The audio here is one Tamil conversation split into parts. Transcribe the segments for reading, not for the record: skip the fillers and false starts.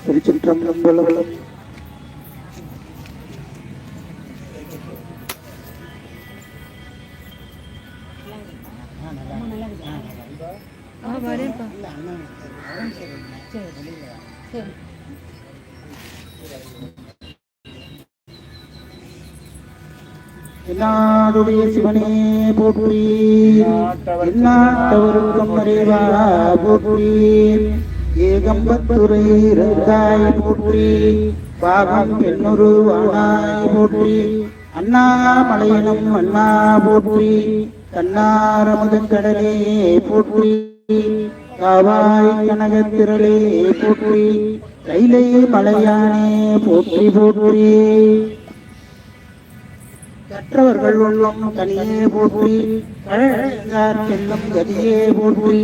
திருச்சிற்றம்பலம். என்னாடுடைய சிவனே போற்றி, எந்நாட்டவருக்கும் இறைவா போற்றி, ஏகம்பத்துரை இருந்தாய் போற்றி, பாகம் பெண்ணுரு ஆனாய் போற்றி, அண்ணாமலையனும் அண்ணா போற்றி, கண்ணாரமுதங்கடலே போற்றி, காவாய் கனகத்திரளே போற்றி, கைலை மலையானே போற்றி போற்றி, கற்றவர்கள் உள்ளம் தனியே போற்றி, கழகார் செல்லும் கதியே போற்றி,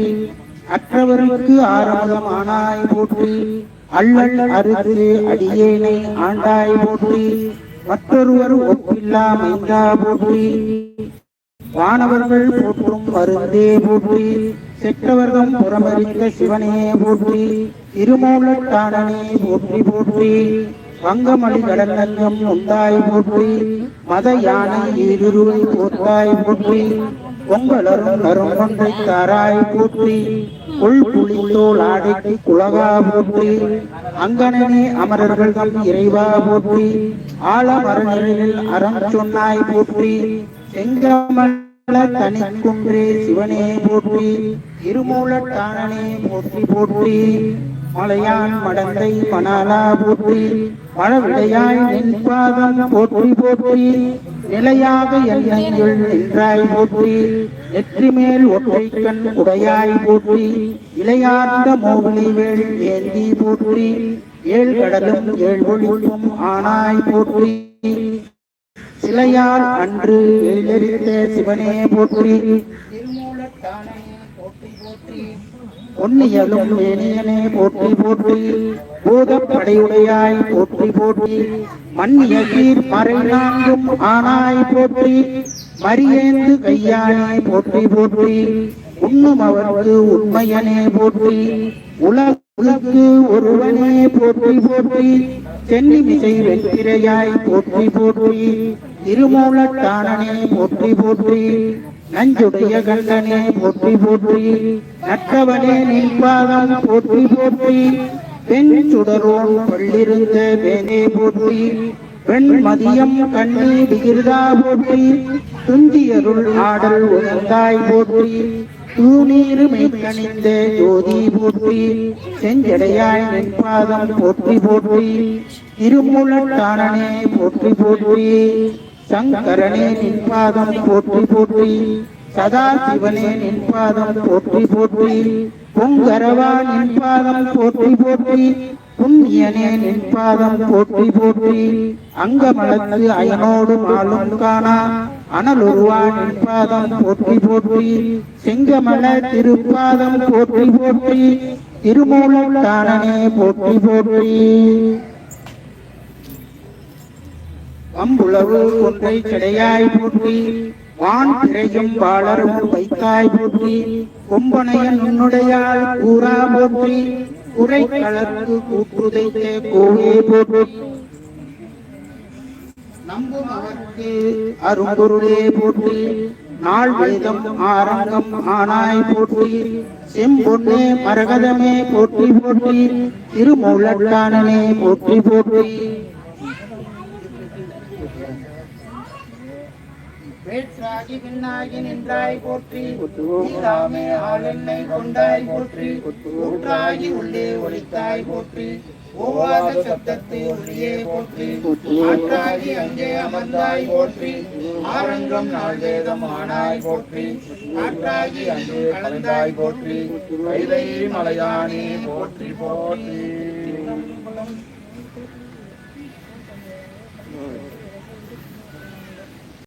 அற்றவருக்கு ஆரம்பம் ஆனாய் போற்றி, அள்ளல் அறுத்து அடியேனை ஆண்டாய் போற்றி, மற்றொருவர் ஒப்பில்லா மைந்தா போற்றி, வானவர்கள் போற்றும் மருந்தே போற்றி, செற்றவர்தம் புறமறிந்த சிவனே போற்றி, திருமூலட்டானனே போற்றி போற்றி, வங்கமணி கடலங்கம் உண்டாய் போற்றி, மத யானை ஈருருவை போற்றாய் போற்றி, பொங்கலரும் நறுங்கொன்றை தாராய் போற்றி, உள் புலித்தோல் ஆடைக்கு குலகா போற்றி, அங்கனனே அமரர்கள் தம் இறைவா போற்றி, ஆலமரநிலையில் அறம் சொன்னாய் போற்றி, செங்கமல தனிக்குன்றே சிவனே போற்றி, இருமூலட்டானனே போற்றி போற்றி, மலையான் மடந்தை மணாலா போற்றி, மழவிடையாய் நின்பாதம் போற்றி போற்றி, நிலையாக எண்ணெயுள் நின்றாய் போற்றி, நெற்றி மேல் ஒற்றை கண் உடையாய் போற்றி, இளையார்ந்த மோகலி வேள் ஏந்தி போற்றி, ஏழ் கடலும் ஏழ் ஒளிக்கும் ஆனாய் போற்றி, சிலையால் அன்று எழிலெறிந்த சிவனே போற்றி, திருமூலட்டானே போற்றி போற்றி, பொன்னியலும் மேனியனே போற்றி போற்றி, பூதப்படையுடையாய் போற்றி போற்றி, மன்னிய சீர் மறை நான்கும் ஆனாய் போற்றி, மரியேந்து கையானே போற்றி போற்றி, உண்ணும் அவருக்கு உண்மையனே போற்றி, உலகுக்கு ஒருவனே போற்றி போற்றி, சென்னிமிசை வெற்றிரையாய் போற்றி போற்றி, திருமூலட்டானனே போற்றி போற்றி, நஞ்சுடைய கண்டனே போற்றி போற்றி, நற்றவனே நின்பாதம் போற்றி போற்றி, பெண் சுடரோன் பள்ளிருந்த வேனே போற்றி, பெண் மதியம் கண்ணி விகிர்தா போற்றி, துஞ்சியருள் ஆடல் உணர்ந்தாய் போற்றி, தூணீர் மெய்கணிந்த ஜோதி போற்றி, செஞ்சடையாய் நின்பாதம் போற்றி போற்றி, திருமூலட்டானனே போற்றி போற்றி, சங்கரனே நின்பாதம் போற்றி போற்றி, சதா சிவனே நின்பாதம் போற்றி போற்றி, பொங்கரவா நின்பாதம் போற்றி போற்றி, புண்ணியனே நின்பாதம் போற்றி போற்றி, அங்கமலத்து அயனோடு மாலும் காணா அனலுருவா நின்பாதம் போற்றி போற்றி, செங்கமல திருப்பாதம் போற்றி போற்றி, திருமூலட்டானனே போற்றி போற்றி, அம்புளவு ஒன்றை கிடையாய் போற்றி, வான் திரையும் வாளரும் வைத்தாய் போற்றி, கொம்பனையன் உன்னுடையால் கூறா போற்றி, குறை கலர்க்கு கூட்டுதைத்த கோவே போற்றி, நம்பும் அவர்க்கு அரும்பொருளே போற்றி, நாள் வேதம் ஆரங்கம் ஆனாய் போற்றி, செம்பொன்னே மரகதமே போற்றி போற்றி, திருமூலட்டானனே போற்றி போற்றி, வேற்றாகி விண்ணாகி நின்றாய் போற்றி, நீராமே ஆளெண்ணை கொண்டாய் போற்றி, ஊற்றாகி உள்ளே ஒளித்தாய் போற்றி, ஓவாத சப்தத்தை ஒளியே போற்றி, ஆற்றாகி அங்கே அமர்ந்தாய் போற்றி, ஆரங்கம் நாள் வேதம் ஆனாய் போற்றி, ஆற்றாகி அங்கே கலந்தாய் போற்றி, கைலை மலையானே போற்றி போற்றி.